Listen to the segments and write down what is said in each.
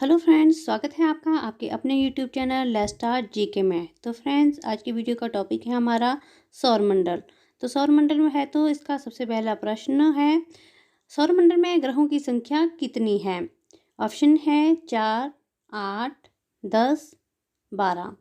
Hello friends, स्वागत है आपका आपके अपने YouTube channel let's start GK में। तो फ्रेंड्स, आज की वीडियो का टॉपिक है हमारा सौरमंडल। तो सौरमंडल में है तो इसका सबसे पहला प्रश्न है, सौरमंडल में ग्रहों की संख्या कितनी है? ऑप्शन है 4, 8, 10, 12।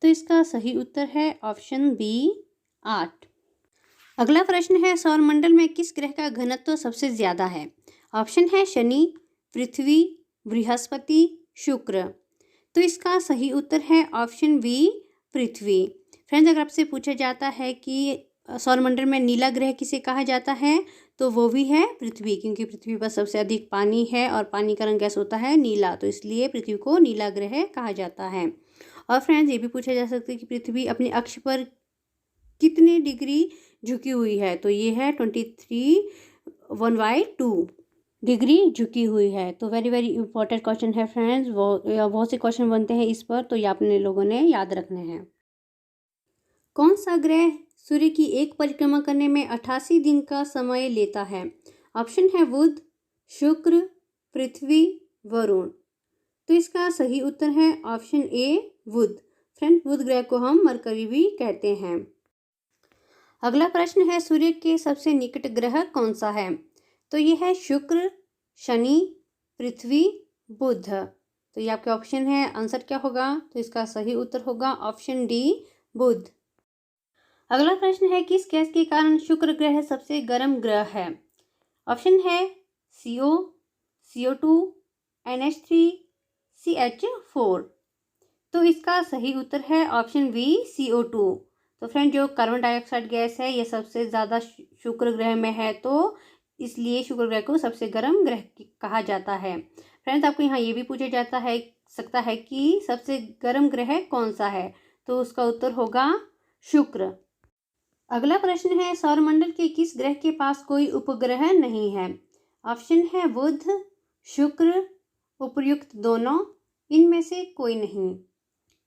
तो इसका सही उत्तर है ऑप्शन बी 8। अगला प्रश्न है, सौरमंडल में किस ग्रह का घनत्व सबसे ज़्यादा है? ऑप्शन है शनि, पृथ्वी, बृहस्पति, शुक्र। तो इसका सही उत्तर है ऑप्शन बी पृथ्वी। फ्रेंड्स, अगर आपसे पूछा जाता है कि सौरमंडल में नीला ग्रह किसे कहा जाता है, तो वो भी है पृथ्वी, क्योंकि पृथ्वी पर सबसे अधिक पानी है और पानी का रंग कैसा होता है? नीला। तो इसलिए पृथ्वी को नीला ग्रह कहा जाता है। और फ्रेंड्स, ये भी पूछा जा सकता है कि पृथ्वी अपने अक्ष पर कितने डिग्री झुकी हुई है? तो ये है 23 डिग्री झुकी हुई है। तो वेरी वेरी इंपॉर्टेंट क्वेश्चन है फ्रेंड्स, बहुत से क्वेश्चन बनते हैं इस पर, तो ये अपने लोगों ने याद रखने हैं। कौन सा ग्रह सूर्य की एक परिक्रमा करने में 88 दिन का समय लेता है? ऑप्शन है बुध, शुक्र, पृथ्वी, वरुण। तो इसका सही उत्तर है ऑप्शन ए बुध। फ्रेंड्स, बुध ग्रह को हम मरकरी भी कहते हैं। अगला प्रश्न है, सूर्य के सबसे निकट ग्रह कौन सा है? तो ये है शुक्र, शनि, पृथ्वी, बुध। तो ये आपके ऑप्शन है, आंसर क्या होगा? तो इसका सही उत्तर होगा ऑप्शन डी बुध। अगला प्रश्न है, किस गैस के कारण शुक्र ग्रह सबसे गर्म ग्रह है? ऑप्शन है CO, CO2, NH3, CH4। तो इसका सही उत्तर है ऑप्शन बी CO2। तो फ्रेंड, जो कार्बन डाइऑक्साइड गैस है ये सबसे ज़्यादा शुक्र ग्रह में है, तो इसलिए शुक्र ग्रह को सबसे गर्म ग्रह कहा जाता है। फ्रेंड्स, आपको यहाँ ये भी पूछा जाता है सकता है कि सबसे गर्म ग्रह कौन सा है? तो उसका उत्तर होगा शुक्र। अगला प्रश्न है, सौरमंडल के किस ग्रह के पास कोई उपग्रह नहीं है? ऑप्शन है बुध, शुक्र, उपर्युक्त दोनों, इनमें से कोई नहीं।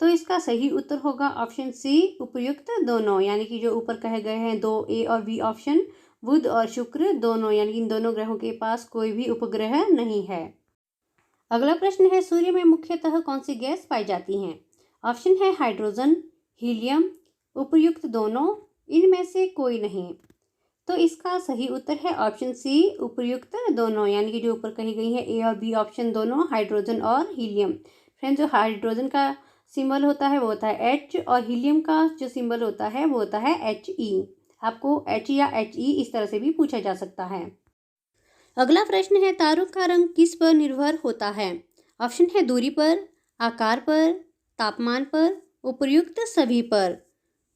तो इसका सही उत्तर होगा ऑप्शन सी उपर्युक्त दोनों, यानी कि जो ऊपर कहे गए हैं 2A और बी ऑप्शन, बुध और शुक्र दोनों, यानी कि इन दोनों ग्रहों के पास कोई भी उपग्रह नहीं है। अगला प्रश्न है, सूर्य में मुख्यतः कौन सी गैस पाई जाती हैं? ऑप्शन है हाइड्रोजन, हीलियम, उपर्युक्त दोनों, इनमें से कोई नहीं। तो इसका सही उत्तर है ऑप्शन सी उपर्युक्त दोनों, यानी कि जो ऊपर कही गई है A और B ऑप्शन दोनों, हाइड्रोजन और हीलियम। फ्रेंड्स, जो हाइड्रोजन का सिंबल होता है वो होता है H, और हीलियम का जो सिंबल होता है वो होता है HE। आपको H या HE इस तरह से भी पूछा जा सकता है। अगला प्रश्न है, तारों का रंग किस पर निर्भर होता है? ऑप्शन है दूरी पर, आकार पर, तापमान पर, उपर्युक्त सभी पर।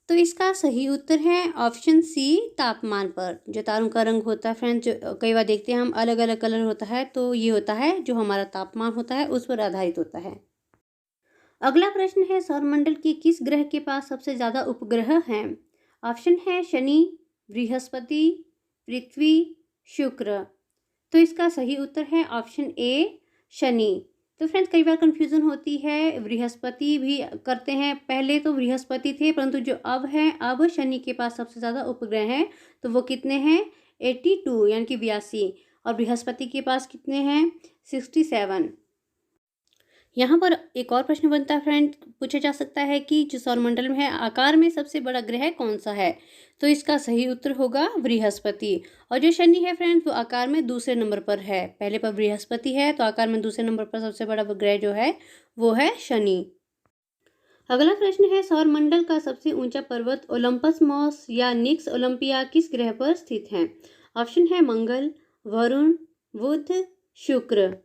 तो इसका सही उत्तर है ऑप्शन सी तापमान पर। जो तारों का रंग होता है फ्रेंड्स, जो कई बार देखते हैं हम अलग अलग कलर होता है, तो ये होता है जो हमारा तापमान होता है उस पर आधारित होता है। अगला प्रश्न है, सौरमंडल के किस ग्रह के पास सबसे ज़्यादा उपग्रह हैं? ऑप्शन है शनि, बृहस्पति, पृथ्वी, शुक्र। तो इसका सही उत्तर है ऑप्शन ए शनि। तो फ्रेंड्स, कई बार कंफ्यूजन होती है, बृहस्पति भी करते हैं, पहले तो बृहस्पति थे, परंतु जो अब हैं, अब शनि के पास सबसे ज़्यादा उपग्रह हैं। तो वो कितने हैं? 82, यानी कि 82। और बृहस्पति के पास कितने हैं? 67। यहाँ पर एक और प्रश्न बनता है फ्रेंड, पूछा जा सकता है कि जो सौरमंडल में है, आकार में सबसे बड़ा ग्रह कौन सा है? तो इसका सही उत्तर होगा बृहस्पति। और जो शनि है फ्रेंड, वो आकार में दूसरे नंबर पर है। पहले पर बृहस्पति है, तो आकार में दूसरे नंबर पर सबसे बड़ा ग्रह जो है वो है शनि। अगला प्रश्न है, सौरमंडल का सबसे ऊंचा पर्वत ओलंपस मॉस या निक्स ओलंपिया किस ग्रह पर स्थित है? ऑप्शन है मंगल, वरुण, बुध, शुक्र।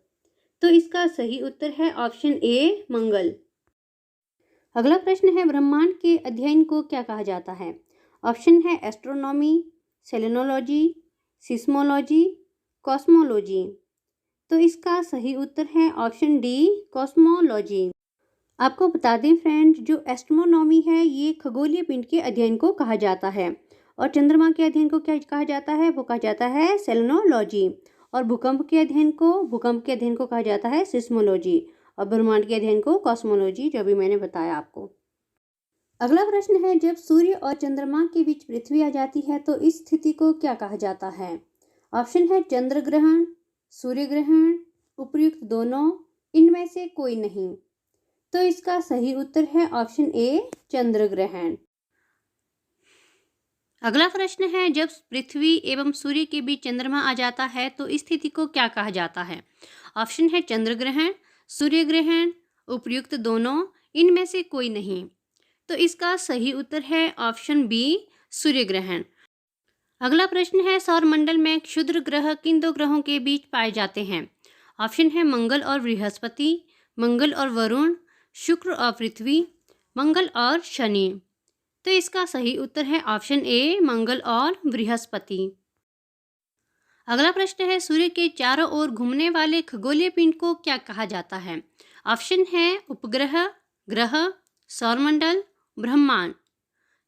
तो इसका सही उत्तर है ऑप्शन ए मंगल। अगला प्रश्न है, ब्रह्मांड के अध्ययन को क्या कहा जाता है? ऑप्शन है एस्ट्रोनॉमी, सेलेनोलॉजी, सिस्मोलॉजी, कॉस्मोलॉजी। तो इसका सही उत्तर है ऑप्शन डी कॉस्मोलॉजी। आपको बता दें फ्रेंड्स, जो एस्ट्रोनॉमी है ये खगोलीय पिंड के अध्ययन को कहा जाता है, और चंद्रमा के अध्ययन को क्या कहा जाता है? वो कहा जाता है सेलेनोलॉजी। और भूकंप के अध्ययन को कहा जाता है सिस्मोलॉजी, और ब्रह्मांड के अध्ययन को कॉस्मोलॉजी, जो भी मैंने बताया आपको। अगला प्रश्न है, जब सूर्य और चंद्रमा के बीच पृथ्वी आ जाती है तो इस स्थिति को क्या कहा जाता है? ऑप्शन है चंद्र ग्रहण, सूर्य ग्रहण, उपर्युक्त दोनों, इनमें से कोई नहीं। तो इसका सही उत्तर है ऑप्शन ए, चंद्र ग्रहण। अगला प्रश्न है, जब पृथ्वी एवं सूर्य के बीच चंद्रमा आ जाता है तो इस स्थिति को क्या कहा जाता है? ऑप्शन है चंद्र ग्रहण, सूर्य ग्रहण, उपर्युक्त दोनों, इनमें से कोई नहीं। तो इसका सही उत्तर है ऑप्शन बी, सूर्य ग्रहण। अगला प्रश्न है, सौरमंडल में क्षुद्र ग्रह किन दो ग्रहों के बीच पाए जाते हैं? ऑप्शन है मंगल और बृहस्पति, मंगल और वरुण, शुक्र और पृथ्वी, मंगल और शनि। तो इसका सही उत्तर है ऑप्शन ए, मंगल और बृहस्पति। अगला प्रश्न है, सूर्य के चारों ओर घूमने वाले खगोलीय पिंड को क्या कहा जाता है? ऑप्शन है उपग्रह, ग्रह, सौरमंडल, ब्रह्मांड।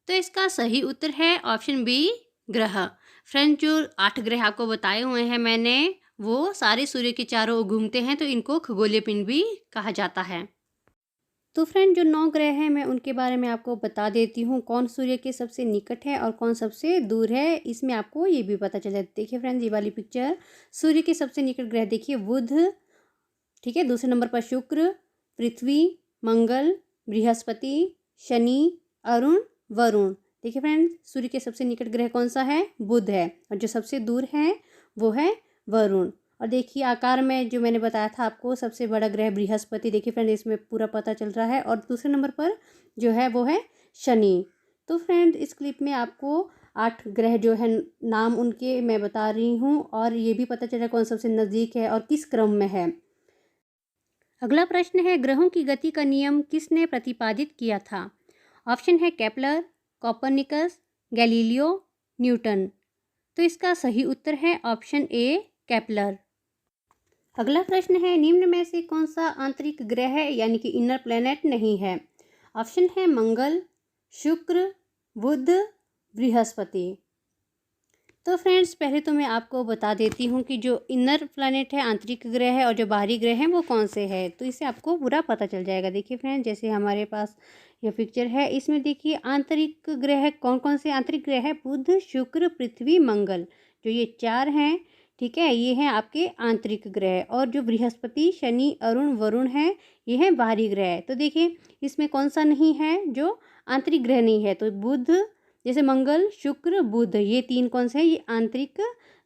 तो इसका सही उत्तर है ऑप्शन बी, ग्रह। फ्रेंड्स, जो 8 ग्रह आपको बताए हुए हैं मैंने, वो सारे सूर्य के चारों ओर घूमते हैं, तो इनको खगोलीय पिंड भी कहा जाता है। तो फ्रेंड, जो 9 ग्रह हैं मैं उनके बारे में आपको बता देती हूँ, कौन सूर्य के सबसे निकट है और कौन सबसे दूर है, इसमें आपको ये भी पता चल जाता है। देखिए फ्रेंड्स, ये वाली पिक्चर, सूर्य के सबसे निकट ग्रह देखिए बुध, ठीक है, दूसरे नंबर पर शुक्र, पृथ्वी, मंगल, बृहस्पति, शनि, अरुण, वरुण। देखिए फ्रेंड्स, सूर्य के सबसे निकट ग्रह कौन सा है? बुध है, और जो सबसे दूर है वो है वरुण। और देखिए आकार में जो मैंने बताया था आपको, सबसे बड़ा ग्रह बृहस्पति, देखिए फ्रेंड इसमें पूरा पता चल रहा है, और दूसरे नंबर पर जो है वो है शनि। तो फ्रेंड, इस क्लिप में आपको 8 ग्रह जो है नाम उनके मैं बता रही हूँ, और ये भी पता चल रहा है कौन सबसे नज़दीक है और किस क्रम में है। अगला प्रश्न है, ग्रहों की गति का नियम किसने प्रतिपादित किया था? ऑप्शन है केपलर, कोपरनिकस, गैलीलियो, न्यूटन। तो इसका सही उत्तर है ऑप्शन ए, केपलर। अगला प्रश्न है, निम्न में से कौन सा आंतरिक ग्रह यानी कि इनर प्लैनेट नहीं है? ऑप्शन है मंगल, शुक्र, बुध, बृहस्पति। तो फ्रेंड्स, पहले तो मैं आपको बता देती हूँ कि जो इनर प्लैनेट है, आंतरिक ग्रह है, और जो बाहरी ग्रह हैं वो कौन से हैं, तो इससे आपको पूरा पता चल जाएगा। देखिए फ्रेंड्स, जैसे हमारे पास ये पिक्चर है, इसमें देखिए आंतरिक ग्रह कौन कौन से आंतरिक ग्रह है? बुध, शुक्र, पृथ्वी, मंगल, जो ये 4 हैं, ठीक है, ये हैं आपके आंतरिक ग्रह। और जो बृहस्पति, शनि, अरुण, वरुण है, ये हैं बाहरी ग्रह। तो देखिए इसमें कौन सा नहीं है जो आंतरिक ग्रह नहीं है? तो बुध, जैसे मंगल, शुक्र, बुध, ये 3 कौन से हैं? ये आंतरिक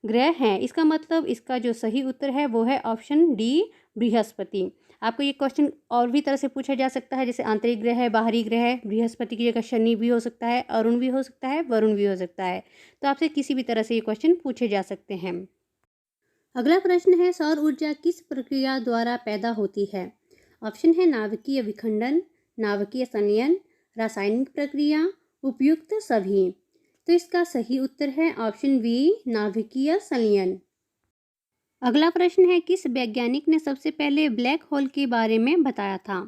ग्रह हैं। इसका मतलब इसका जो सही उत्तर है वो है ऑप्शन डी, बृहस्पति। आपको ये क्वेश्चन और भी तरह से पूछा जा सकता है, जैसे आंतरिक ग्रह है, बाहरी ग्रह है, बृहस्पति की जगह शनि भी हो सकता है, अरुण भी हो सकता है, वरुण भी हो सकता है। तो आपसे किसी भी तरह से ये क्वेश्चन पूछे जा सकते हैं। अगला प्रश्न है, सौर ऊर्जा किस प्रक्रिया द्वारा पैदा होती है? ऑप्शन है नाभिकीय विखंडन, नाभिकीय संलयन, रासायनिक प्रक्रिया, उपयुक्त सभी। तो इसका सही उत्तर है ऑप्शन बी, नाभिकीय संलयन। अगला प्रश्न है, किस वैज्ञानिक ने सबसे पहले ब्लैक होल के बारे में बताया था?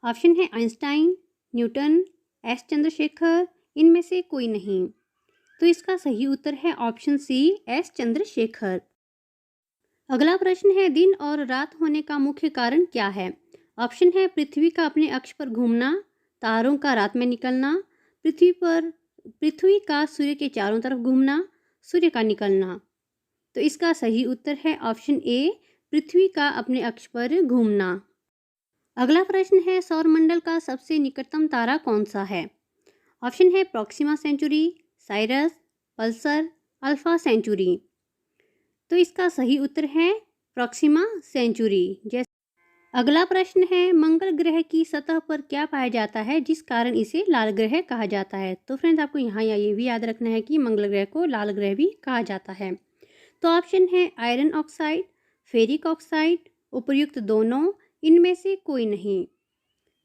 ऑप्शन है आइंस्टाइन, न्यूटन, एस चंद्रशेखर, इनमें से कोई नहीं। तो इसका सही उत्तर है ऑप्शन सी, एस चंद्रशेखर। अगला प्रश्न है, दिन और रात होने का मुख्य कारण क्या है? ऑप्शन है पृथ्वी का अपने अक्ष पर घूमना, तारों का रात में निकलना, पृथ्वी का सूर्य के चारों तरफ घूमना, सूर्य का निकलना। तो इसका सही उत्तर है ऑप्शन ए, पृथ्वी का अपने अक्ष पर घूमना। अगला प्रश्न है, सौरमंडल का सबसे निकटतम तारा कौन सा है? ऑप्शन है Proxima Centauri, Sirius, pulsar, Alpha Centauri. तो इसका सही उत्तर है प्रॉक्सिमा सेंचुरी। अगला प्रश्न है, मंगल ग्रह की सतह पर क्या पाया जाता है जिस कारण इसे लाल ग्रह कहा जाता है? तो फ्रेंड्स, आपको यहाँ ये भी याद रखना है कि मंगल ग्रह को लाल ग्रह भी कहा जाता है। तो ऑप्शन है आयरन ऑक्साइड, फेरिक ऑक्साइड, उपर्युक्त दोनों, इनमें से कोई नहीं।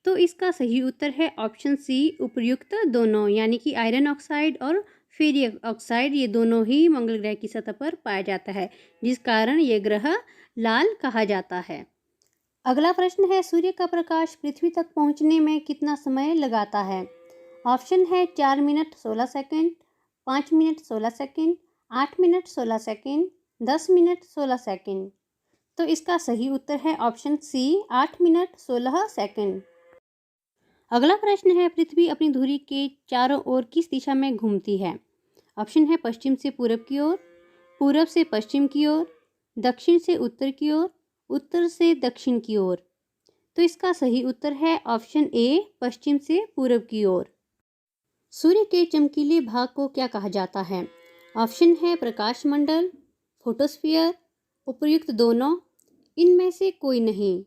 तो इसका सही उत्तर है ऑप्शन सी, उपर्युक्त दोनों, यानी कि आयरन ऑक्साइड और फेरिक ऑक्साइड, ये दोनों ही मंगल ग्रह की सतह पर पाया जाता है, जिस कारण ये ग्रह लाल कहा जाता है। अगला प्रश्न है, सूर्य का प्रकाश पृथ्वी तक पहुंचने में कितना समय लगाता है? ऑप्शन है 4 minute 16 second, 5 minute 16 second, 8 minute 16 second, 10 minute 16 second. तो इसका सही उत्तर है ऑप्शन सी, 8 मिनट 16 सेकंड। अगला प्रश्न है, पृथ्वी अपनी धुरी के चारों ओर किस दिशा में घूमती है? ऑप्शन है पश्चिम से पूरब की ओर, पूरब से पश्चिम की ओर, दक्षिण से उत्तर की ओर, उत्तर से दक्षिण की ओर। तो इसका सही उत्तर है ऑप्शन ए, पश्चिम से पूर्व की ओर। सूर्य के चमकीले भाग को क्या कहा जाता है? ऑप्शन है प्रकाश मंडल, फोटोस्फीयर, उपर्युक्त दोनों, इनमें से कोई नहीं।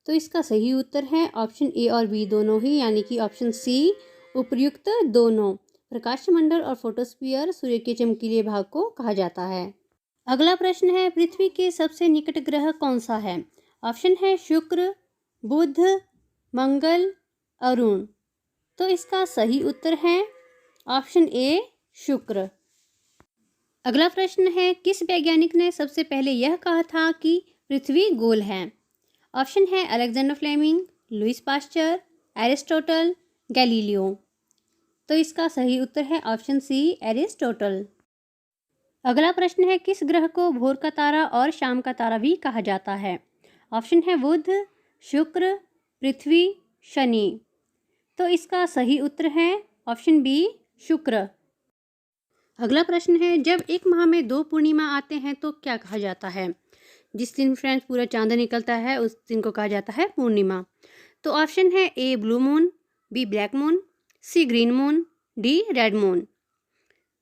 तो इसका सही उत्तर है ऑप्शन ए और बी दोनों ही, यानी कि ऑप्शन सी, उपर्युक्त दोनों। प्रकाश मंडल और फोटोस्फीयर सूर्य के चमकीले भाग को कहा जाता है। अगला प्रश्न है, पृथ्वी के सबसे निकट ग्रह कौन सा है? ऑप्शन है शुक्र, बुध, मंगल, अरुण। तो इसका सही उत्तर है ऑप्शन ए, शुक्र। अगला प्रश्न है, किस वैज्ञानिक ने सबसे पहले यह कहा था कि पृथ्वी गोल है? ऑप्शन है Alexander Fleming, Louis Pasteur, Aristotle, Galileo. तो इसका सही उत्तर है ऑप्शन सी, एरिस्टोटल। अगला प्रश्न है, किस ग्रह को भोर का तारा और शाम का तारा भी कहा जाता है? ऑप्शन है बुध, शुक्र, पृथ्वी, शनि। तो इसका सही उत्तर है ऑप्शन बी, शुक्र। अगला प्रश्न है, जब एक माह में 2 पूर्णिमा आते हैं तो क्या कहा जाता है? जिस दिन फ्रेंड्स पूरा चांद निकलता है उस दिन को कहा जाता है पूर्णिमा। तो ऑप्शन है A, blue moon, B, black moon, C, green moon, D, red moon.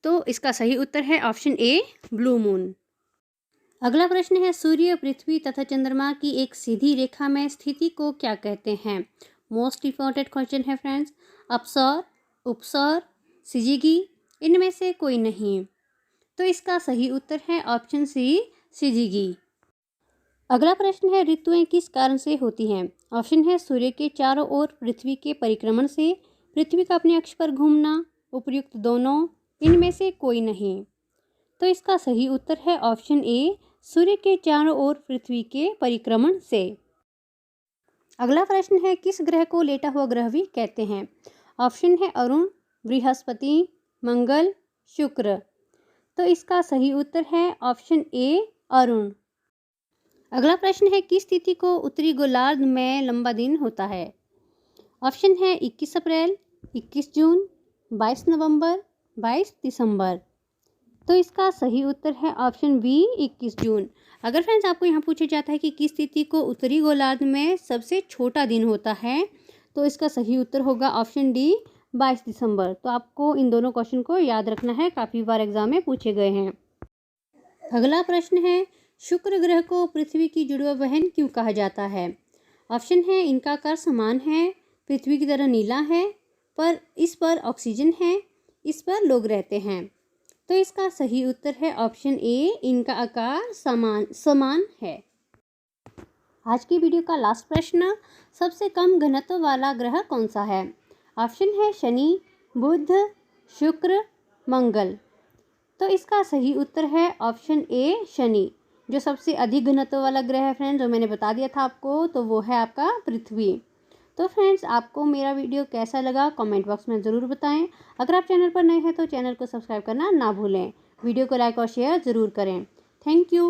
तो इसका सही उत्तर है ऑप्शन ए, ब्लू मून। अगला प्रश्न है, सूर्य, पृथ्वी तथा चंद्रमा की एक सीधी रेखा में स्थिति को क्या कहते हैं? मोस्ट इंपॉर्टेंट क्वेश्चन है फ्रेंड्स। अपसौर, उपसौर, सिजिगी, इनमें से कोई नहीं। तो इसका सही उत्तर है ऑप्शन सी, सिजिगी। अगला प्रश्न है, ऋतुएं किस कारण से होती हैं? ऑप्शन है सूर्य के चारों ओर पृथ्वी के परिक्रमण से, पृथ्वी का अपने अक्ष पर घूमना, उपर्युक्त दोनों, इनमें से कोई नहीं। तो इसका सही उत्तर है ऑप्शन ए, सूर्य के चारों ओर पृथ्वी के परिक्रमण से। अगला प्रश्न है, किस ग्रह को लेटा हुआ ग्रह भी कहते हैं? ऑप्शन है अरुण, बृहस्पति, मंगल, शुक्र। तो इसका सही उत्तर है ऑप्शन ए, अरुण। अगला प्रश्न है, किस तिथि को उत्तरी गोलार्ध में लंबा दिन होता है? ऑप्शन है 21 अप्रैल, 21 जून, 22 नवंबर, 22 दिसंबर। तो इसका सही उत्तर है ऑप्शन बी, 21 जून। अगर फ्रेंड्स आपको यहाँ पूछा जाता है कि किस तिथि को उत्तरी गोलार्ध में सबसे छोटा दिन होता है, तो इसका सही उत्तर होगा ऑप्शन डी, 22 दिसंबर। तो आपको इन दोनों क्वेश्चन को याद रखना है, काफ़ी बार एग्जाम में पूछे गए हैं। अगला प्रश्न है, शुक्र ग्रह को पृथ्वी की जुड़वा बहन क्यों कहा जाता है? ऑप्शन है इनका आकार समान है, पृथ्वी की तरह नीला है, पर इस पर ऑक्सीजन है, इस पर लोग रहते हैं। तो इसका सही उत्तर है ऑप्शन ए, इनका आकार समान है। आज की वीडियो का लास्ट प्रश्न, सबसे कम घनत्व वाला ग्रह कौन सा है? ऑप्शन है शनि, बुध, शुक्र, मंगल। तो इसका सही उत्तर है ऑप्शन ए, शनि। जो सबसे अधिक घनत्व वाला ग्रह है फ्रेंड्स, जो मैंने बता दिया था आपको, तो वो है आपका पृथ्वी। तो फ्रेंड्स आपको मेरा वीडियो कैसा लगा कमेंट बॉक्स में ज़रूर बताएं। अगर आप चैनल पर नए हैं तो चैनल को सब्सक्राइब करना ना भूलें। वीडियो को लाइक और शेयर ज़रूर करें। Thank you.